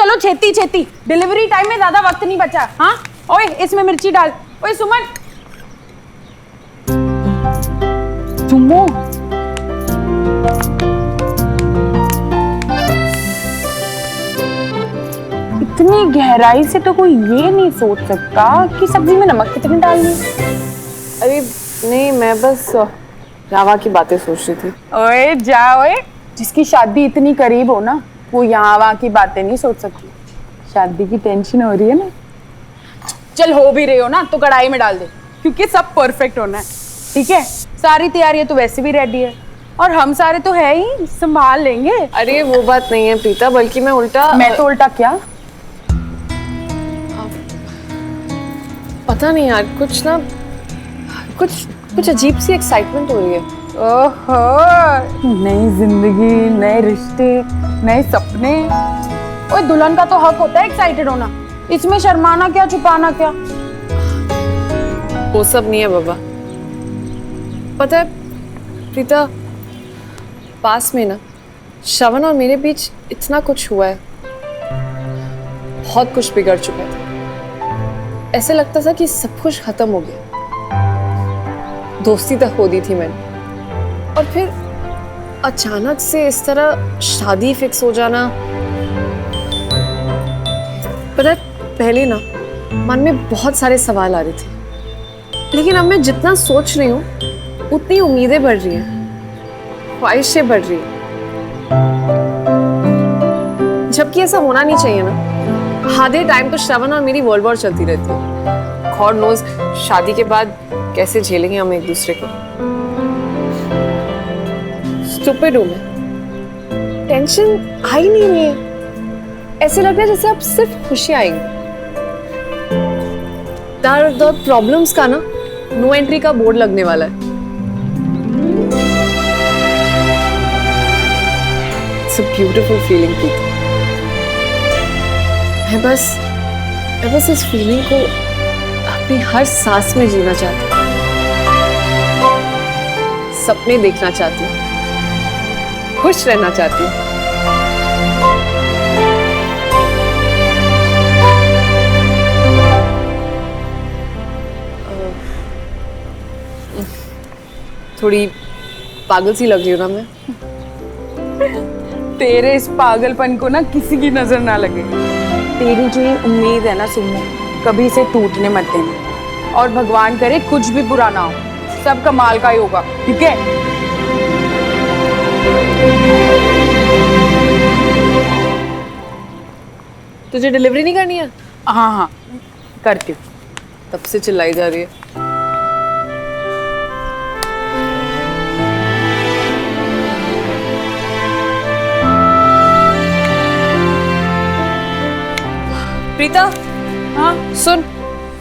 चलो छेती छेती, delivery time में ज्यादा वक्त नहीं बचा। हाँ ओए इसमें मिर्ची डाल। ओए सुमन चुम्मो इतनी गहराई से तो कोई ये नहीं सोच सकता कि सब्जी में नमक कितने डालनी। अरे नहीं, मैं बस रावा की बातें सोच रही थी। ओए जा ओए, जिसकी शादी इतनी करीब हो ना वो यहाँ वहाँ की बातें नहीं सोच सकती। शादी की टेंशन हो रही है ना। चल हो भी रही हो ना तो कढ़ाई में डाल दे, क्योंकि सब परफेक्ट होना है। ठीक है, सारी तैयारियां तो वैसे भी रेडी है और हम सारे तो है ही, संभाल लेंगे। अरे वो बात नहीं है प्रीता, बल्कि मैं उल्टा। मैं तो उल्टा क्या? पता नहीं यार, कुछ ना कुछ अजीब सी एक्साइटमेंट हो रही है। ओहो, नई जिंदगी, नए रिश्ते, नए सपने। ओए दुल्हन का तो हक होता है एक्साइटेड होना, इसमें शर्माना क्या, छुपाना क्या। वो सब नहीं है बाबा। पता है प्रीता, पास में ना श्रवण और मेरे बीच इतना कुछ हुआ है, बहुत कुछ बिगड़ चुका था। ऐसे लगता था कि सब कुछ खत्म हो गया, दोस्ती तक खो दी थी मैंने। और फिर अचानक से इस तरह शादी फिक्स हो जाना। पता है पहले ना मन में बहुत सारे सवाल आ रहे थे, लेकिन अब मैं जितना सोच रही हूँ उतनी उम्मीदें बढ़ रही हैं, ख्वाहिशें बढ़ रही हैं। जबकि ऐसा होना नहीं चाहिए ना। आधे टाइम तो श्रवण और मेरी वर्ल्ड वॉर चलती रहती है। गॉड नोज शादी के बाद कैसे झेलेंगे हम एक दूसरे को। स्टूपिड हूं मैं, टेंशन आ ही नहीं रही है। ऐसे लग रहा है जैसे अब सिर्फ खुशी आएंगी। दर्द और प्रॉब्लम्स का ना नो एंट्री का बोर्ड लगने वाला है। It's a beautiful feeling Preeta. मैं बस इस फीलिंग को अपनी हर सांस में जीना चाहती हूँ, सपने देखना चाहती हूँ, खुश रहना चाहती हूँ। थोड़ी पागल सी लग रही हूँ ना मैं? तेरे इस पागलपन को ना किसी की नजर ना लगे। तेरी जो ये उम्मीद है ना सुमो, कभी इसे टूटने मत देना। और भगवान करे कुछ भी बुरा ना हो, सब कमाल का ही होगा। ठीक है? तुझे डिलीवरी नहीं करनी है? हाँ हाँ करती हूँ। तब से चिल्लाई जा रही है। प्रीता, हाँ सुन,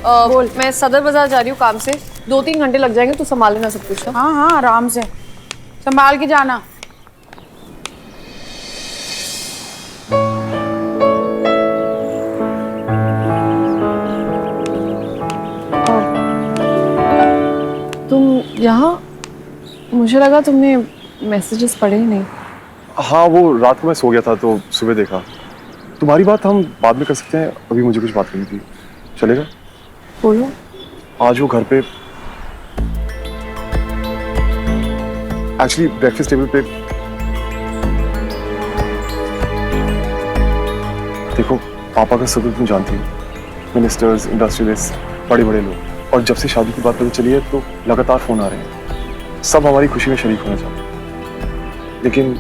बोल। मैं सदर बाजार जा रही हूँ काम से, 2-3 घंटे लग जाएंगे, तू संभाल लेना सब कुछ। हाँ हाँ आराम से संभाल के जाना। तुम यहाँ? मुझे लगा तुमने मैसेजेस पढ़े ही नहीं। हाँ वो रात को मैं सो गया था तो सुबह देखा। तुम्हारी बात हम बाद में कर सकते हैं, अभी मुझे कुछ बात करनी थी। चलेगा? बोलो। आज वो घर पे एक्चुअली ब्रेकफास्ट टेबल पे देखो, पापा का सर्कल तुम जानती हो, मिनिस्टर्स, इंडस्ट्रियलिस्ट, बड़े बड़े लोग। और जब से शादी की बात पता चली है तो लगातार फोन आ रहे हैं, सब हमारी खुशी में शरीक होना चाहते हैं। लेकिन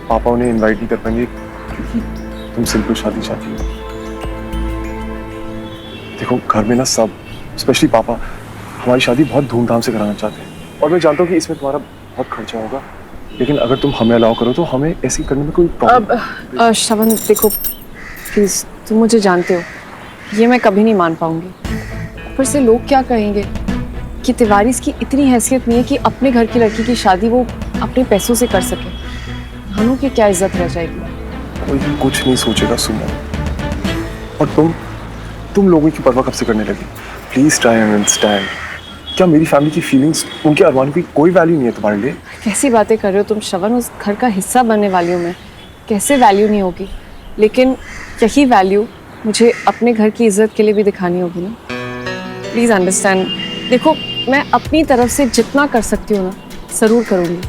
पापा उन्हें इनवाइट नहीं कर पाएंगे क्योंकि तुम सिंपल शादी चाहती हो। देखो घर में ना सब, स्पेशली पापा, हमारी शादी बहुत धूमधाम से कराना चाहते हैं। और मैं जानता हूँ कि इसमें तुम्हारा बहुत खर्चा होगा, लेकिन अगर तुम हमें अलाउ करो तो हमें ऐसी करने में कोई प्रॉब्लम। अब श्रवण देखो प्लीज, तुम मुझे जानते हो, ये मैं कभी नहीं मान पाऊंगी। ऊपर से लोग क्या कहेंगे कि तिवारी की इतनी हैसियत नहीं है कि अपने घर की लड़की की शादी वो अपने पैसों से कर सके। हम की क्या इज्जत रह जाएगी? कोई कुछ नहीं सोचेगा सुमन। और तुम लोगों की परवाह कब से करने लगी? Please try and understand. क्या मेरी फैमिली की फीलिंग्स, उनके अरमान की कोई वैल्यू नहीं है तुम्हारे लिए? कैसी बातें कर रहे हो तुम श्रवण? उस घर का हिस्सा बनने वाली हूँ मैं, कैसे वैल्यू नहीं होगी? लेकिन यही वैल्यू मुझे अपने घर की इज्जत के लिए भी दिखानी होगी ना। Please understand. देखो, मैं अपनी तरफ से जितना कर सकती हूँ ना ज़रूर करूँगी।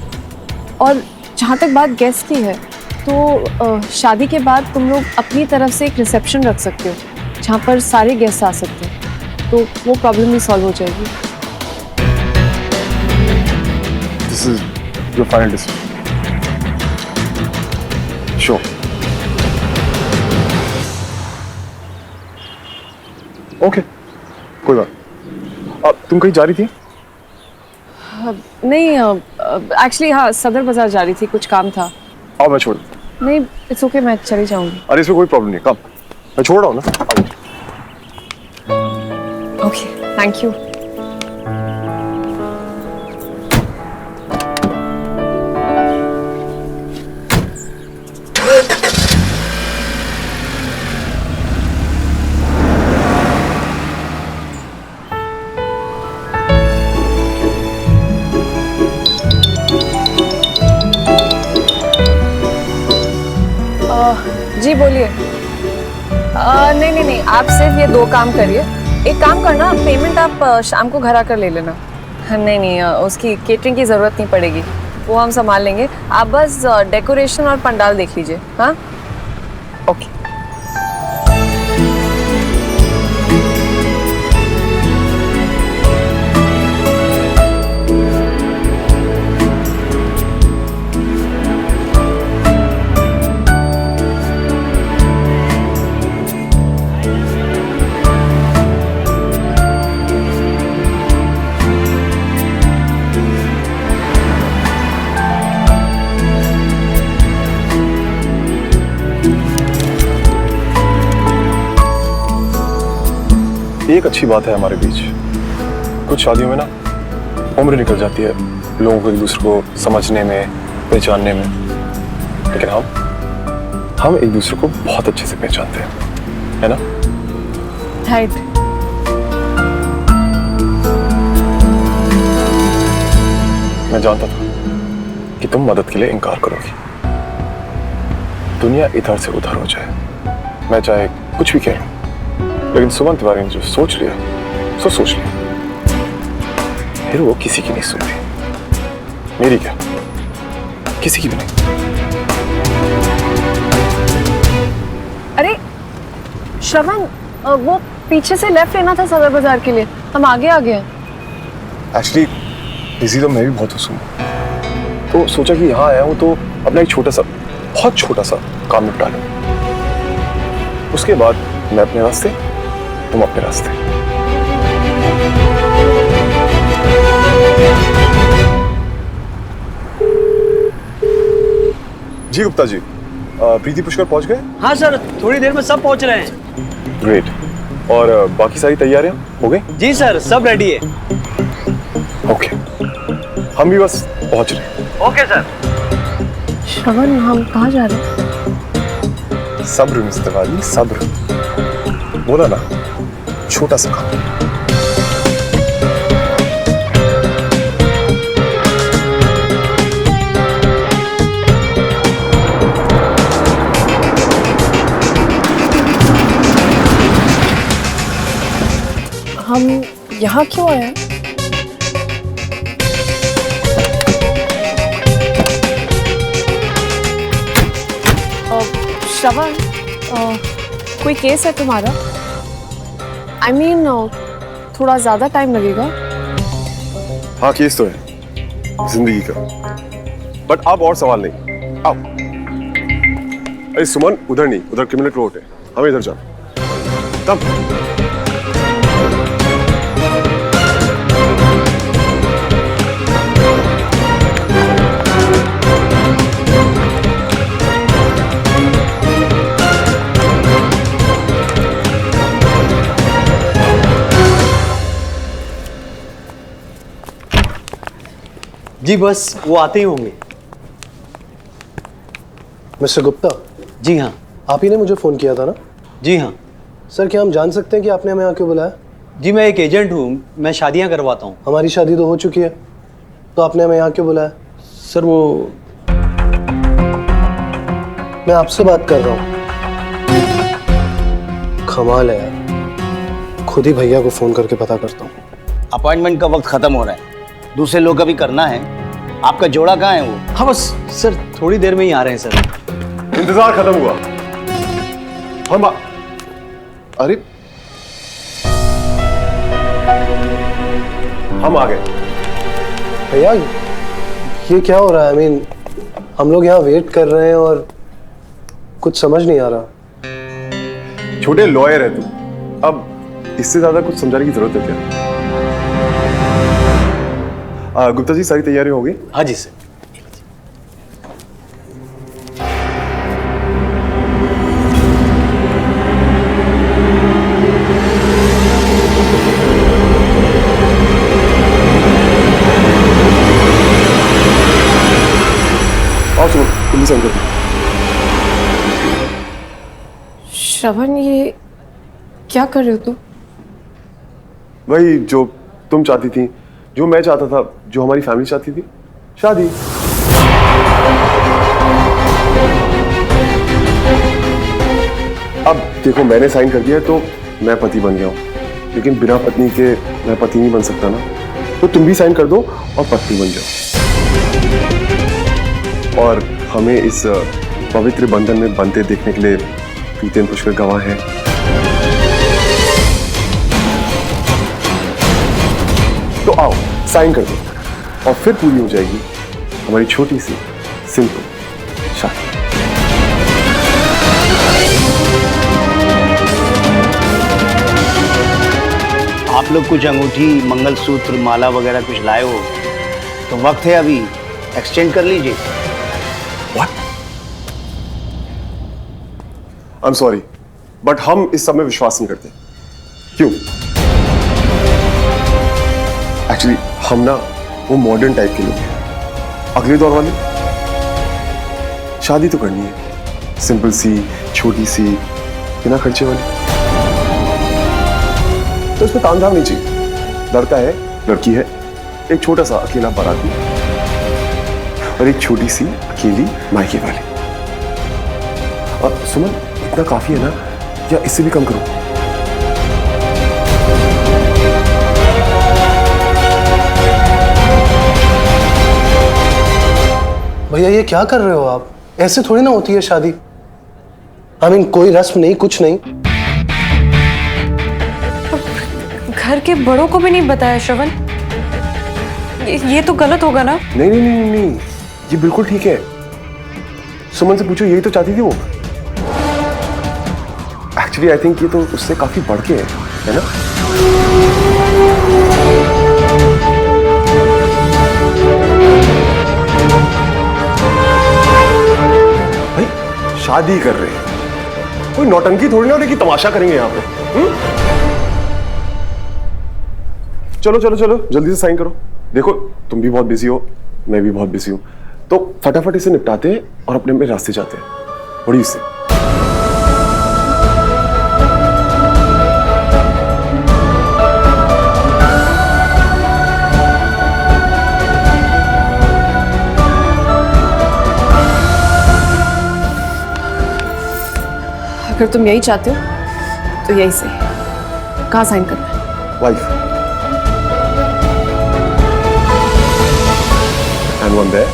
और जहाँ तक बात गेस्ट की है, तो शादी के बाद तुम लोग अपनी तरफ से एक रिसेप्शन रख सकते हो जहाँ पर सारे गेस्ट आ सकते हैं, तो वो प्रॉब्लम भी सॉल्व हो जाएगी। This is your final decision. Sure. Okay, कोई बात। अब तुम कहीं जा रही थी? नहीं, एक्चुअली हाँ, सदर बाजार जा रही थी, कुछ काम था। आओ मैं छोड़ दूँ। नहीं, इट्स ओके, मैं चली जाऊंगी। अरे इसमें कोई प्रॉब्लम नहीं, कम मैं छोड़ रहा हूँ ना। Okay, thank you. जी बोलिए। नहीं नहीं नहीं, आप सिर्फ ये 2 काम करिए। एक काम करना, पेमेंट आप शाम को घर आकर ले लेना। नहीं नहीं, उसकी केटरिंग की ज़रूरत नहीं पड़ेगी, वो हम संभाल लेंगे। आप बस डेकोरेशन और पंडाल देख लीजिए। हाँ, ओके। एक अच्छी बात है हमारे बीच, कुछ शादियों में ना उम्र निकल जाती है लोगों को एक दूसरे को समझने में, पहचानने में, लेकिन हम एक दूसरे को बहुत अच्छे से पहचानते हैं, है ना? राइट। मैं जानता था कि तुम मदद के लिए इनकार करोगी। दुनिया इधर से उधर हो जाए, मैं चाहे कुछ भी कह लूं, लेकिन सुमन तिवारी ने जो सोच लिया सो सोच लिया, फिर वो किसी की नहीं सुनती। मेरी क्या, किसी की भी नहीं। अरे श्रवण, वो पीछे से लेफ्ट लेना था सदर बाजार के लिए, हम आगे आ गए हैं। एक्चुअली बिजी तो मैं भी बहुत हूँ, तो सोचा कि यहाँ आया हूँ तो अपना एक छोटा सा, बहुत छोटा सा काम निपटा लूं। उसके बाद मैं अपने रास्ते, तुम अपने रास्ते। जी गुप्ता जी, प्रीति पुष्कर पहुंच गए? हाँ सर, थोड़ी देर में सब पहुंच रहे हैं। ग्रेट। और बाकी सारी तैयारियां हो गई? जी सर, सब रेडी है। ओके, हम भी बस पहुंच रहे हैं। Okay sir. श्रवण, हम कहाँ जा रहे हैं? सब्र मिस तिवारी, सब्र। बोला ना, छोटा सा काम। हम यहाँ क्यों आए हैं? श्रवण, कोई केस है तुम्हारा? I mean, थोड़ा ज्यादा टाइम लगेगा। हाँ, केस तो है जिंदगी का, बट अब और सवाल नहीं। आओ। अरे सुमन, उधर नहीं, उधर क्रिमिनल कोर्ट है, हमें इधर जाओ। तब जी बस वो आते ही होंगे। मिस्टर गुप्ता, जी हाँ। आप ही ने मुझे फ़ोन किया था ना? जी हाँ सर, क्या हम जान सकते हैं कि आपने हमें यहाँ क्यों बुलाया? जी, मैं एक एजेंट हूँ, मैं शादियाँ करवाता हूँ। हमारी शादी तो हो चुकी है, तो आपने हमें यहाँ क्यों बुलाया? सर वो मैं आपसे बात कर रहा हूँ। कमाल है यार, खुद ही भैया को फोन करके पता करता हूँ। अपॉइंटमेंट का वक्त खत्म हो रहा है, दूसरे लोग का भी करना है। आपका जोड़ा कहाँ है वो? हाँ बस सर थोड़ी देर में ही आ रहे हैं सर। इंतजार खत्म हुआ। अरे हम आ गए। भैया ये क्या हो रहा है? हम लोग यहाँ वेट कर रहे हैं और कुछ समझ नहीं आ रहा। छोटे लॉयर है तू, अब इससे ज्यादा कुछ समझाने की जरूरत है क्या? गुप्ता जी सारी तैयारी हो गई? हाँ जी सर। आओ सुनो, तुम भी साइन कर दो। श्रवण, ये क्या कर रहे हो तुम? वही जो तुम चाहती थी, जो मैं चाहता था, जो हमारी फैमिली चाहती थी, शादी। अब देखो मैंने साइन कर दिया है तो मैं पति बन गया हूं, लेकिन बिना पत्नी के मैं पति नहीं बन सकता ना। तो तुम भी साइन कर दो और पत्नी बन जाओ। और हमें इस पवित्र बंधन में बनते देखने के लिए प्रीति और पुष्कर गवाह है। तो आओ साइन कर दो और फिर पूरी हो जाएगी हमारी छोटी सी सिंपल शादी। आप लोग कुछ अंगूठी, मंगलसूत्र, माला वगैरह कुछ लाए हो तो वक्त है अभी एक्सचेंज कर लीजिए। What? I'm sorry, बट हम इस सब में विश्वास नहीं करते। क्यों? एक्चुअली हम ना वो मॉडर्न टाइप के लोग हैं, अगले दौर वाले। शादी तो करनी है, सिंपल सी, छोटी सी, बिना खर्चे वाली। तो इसमें तामझाम नहीं चाहिए। लड़का है, लड़की है, एक छोटा सा अकेला बाराती और एक छोटी सी अकेली मायके वाली। और सुमन, इतना काफी है ना, या इससे भी कम करो? भैया ये क्या कर रहे हो आप? ऐसे थोड़ी ना होती है शादी। कोई रस्म नहीं, कुछ नहीं। घर के बड़ों को भी नहीं बताया श्रवण? ये तो गलत होगा ना? नहीं नहीं नहीं नहीं, ये बिल्कुल ठीक है। सुमन से पूछो, यही तो चाहती थी वो। एक्चुअली आई थिंक ये तो उससे काफी बढ़ के है ना? भाई शादी कर रहे हैं, कोई नौटंकी थोड़ी ना हो रही कि तमाशा करेंगे यहाँ पे। चलो चलो चलो जल्दी से साइन करो। देखो तुम भी बहुत बिजी हो, मैं भी बहुत बिजी हूं, तो फटाफट इसे निपटाते हैं और अपने अपने रास्ते जाते हैं। बड़ी से अगर तुम यही चाहते हो तो यही से। कहाँ साइन करना है? Wife and one there.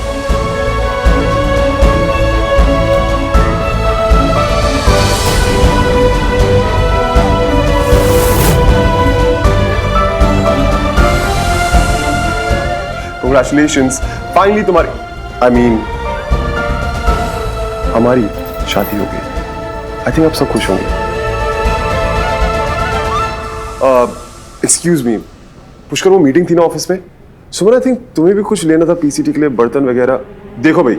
Congratulations, finally तुम्हारी हमारी शादी हो गई। आई थिंक आप सब खुश होंगे। एक्सक्यूज मी पुष्कर, वो मीटिंग थी ना ऑफिस में, सुमन आई थिंक तुम्हें भी कुछ लेना था पीसीटी के लिए, बर्तन वगैरह। देखो भाई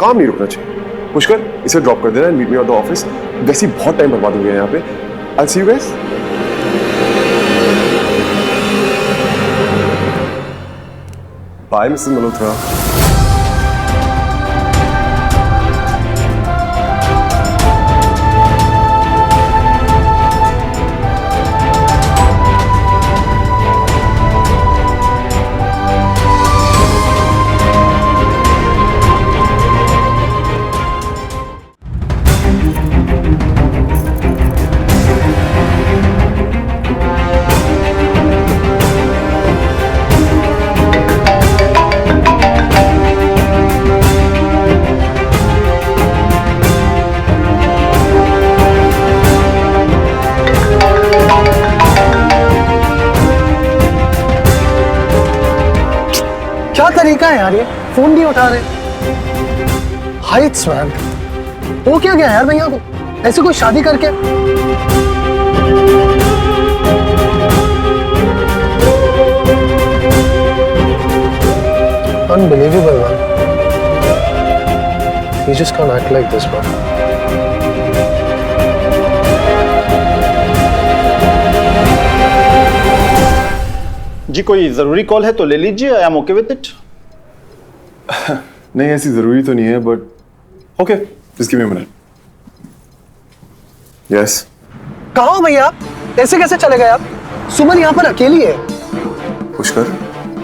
काम नहीं रुकना चाहिए। पुष्कर इसे ड्रॉप कर देना and meet me at the office. वैसे ही बहुत टाइम बर्बाद हो गया यहाँ पे। I see you guys. Bye Mrs Malhotra. है यार ये? फोन नहीं उठा रहे। हाइट्स मैन, वो क्या गया यार भैया को? ऐसे कोई शादी करके? Unbelievable, man. You just can't act like this, man. जी कोई जरूरी कॉल है तो ले लीजिए, I am okay with it. नहीं ऐसी जरूरी तो नहीं है but okay, just give me a minute. Yes कहाँ हो भैया आप? ऐसे कैसे चले गए आप? सुमन यहाँ पर अकेली है। पुष्कर,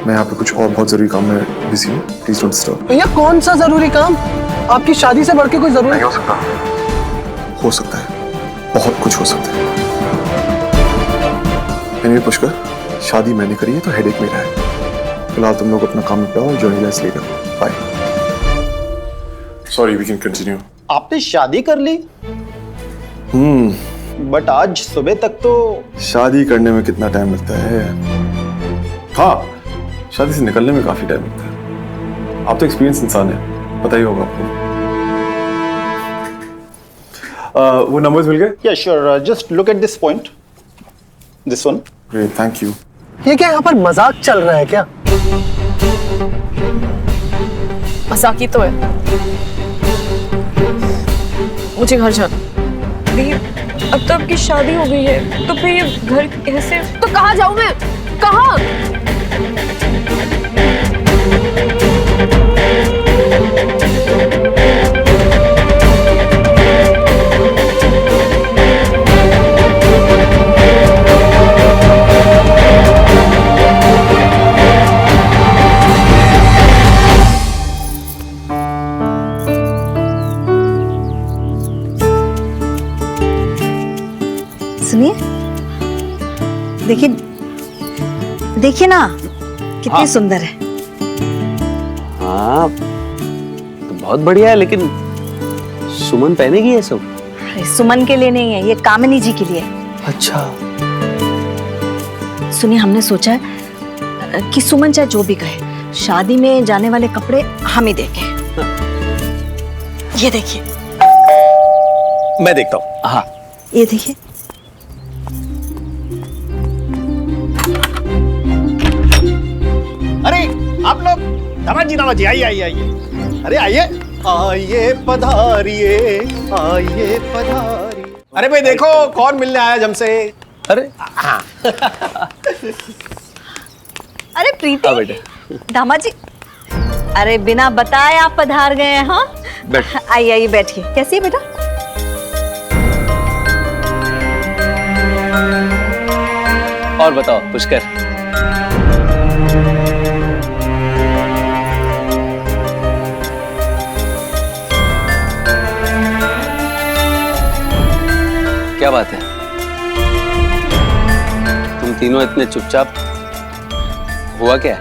मैं यहाँ पे कुछ और बहुत जरूरी काम में बिजी हूँ, प्लीज डोंट डिस्टर्ब। भैया कौन सा जरूरी काम? आपकी शादी से बढ़ के कोई जरूरी? नहीं हो सकता। हो सकता है, बहुत कुछ हो सकता है। Anyway, पुष्कर, शादी मैंने करी है तो हेडेक मेरा है। फिलहाल तुम लोग अपना काम निपटाओ और Johnny let's leave. Bye. Sorry, we can continue. आपने शादी कर ली? बट आज सुबह तक तो। शादी करने में कितना टाइम लगता है? हाँ, शादी से निकलने में काफी टाइम लगता है। आप तो एक्सपीरियंस इंसान है, पता ही होगा आपको। वो नंबर्स मिल गए? या sure, just look at this point, this one. Great, thank you. ये क्या यहाँ पर मजाक चल रहा है क्या? मजाक ही तो है। मुझे घर जाना। अब तो आपकी शादी हो गई है तो फिर ये घर कैसे? तो कहाँ जाऊँ मैं? कहाँ? सुनिए, देखिए देखिए ना कितनी हाँ। सुंदर है। हाँ तो बहुत बढ़िया है, लेकिन सुमन पहनेगी ये सब? अरे सुमन के लिए नहीं है, ये कामिनी जी के लिए। अच्छा। सुनिए, हमने सोचा है कि सुमन चाहे जो भी कहे, शादी में जाने वाले कपड़े हम ही देंगे। ये देखिए। मैं देखता हूँ। हाँ ये देखिए। अरे आप लोग, दामाद जी आइए आइए आइए। अरे आइए आइए, पधारिए आइए पधारिए। अरे भाई देखो कौन मिलने आया हमसे। अरे अरे प्रीति, बेटे। दामाद जी, अरे बिना बताए आप पधार गए हैं। हाँ बैठ। आइए आइए बैठिए। कैसी है बेटा? और बताओ पुष्कर। क्या बात है, तुम तीनों इतने चुपचाप? हुआ क्या?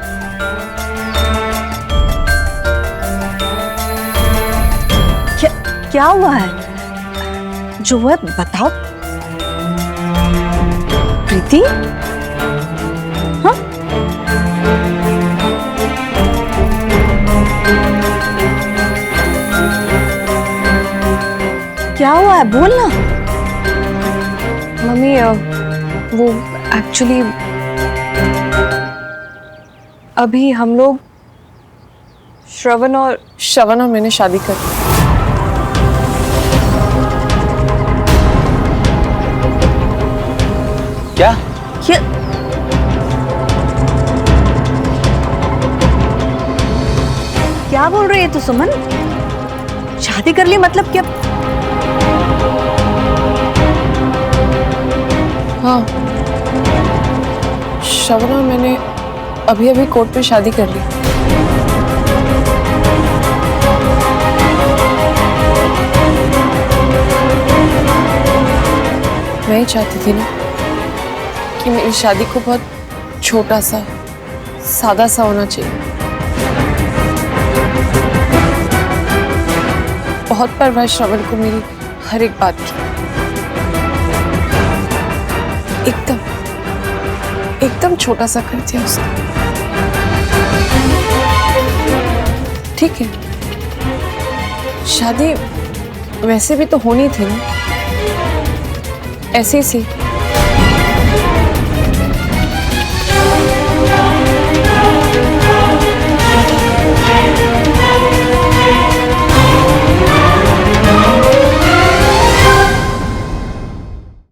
क्या हुआ है? जो है बताओ प्रीति। हाँ? क्या हुआ है? बोलना। मम्मी वो एक्चुअली अभी हम लोग श्रवण और मैंने शादी कर ली। क्या? क्या बोल रही है तू सुमन? शादी कर ली मतलब क्या? हाँ, श्रवण और मैंने अभी अभी कोर्ट पे शादी कर ली। मैं ही चाहती थी ना कि मेरी शादी को बहुत छोटा सा, सादा सा होना चाहिए। बहुत परवाह श्रवण को मेरी हर एक बात की। एकदम छोटा सा कर दिया उसने। ठीक है, शादी वैसे भी तो होनी थी ना, ऐसी सी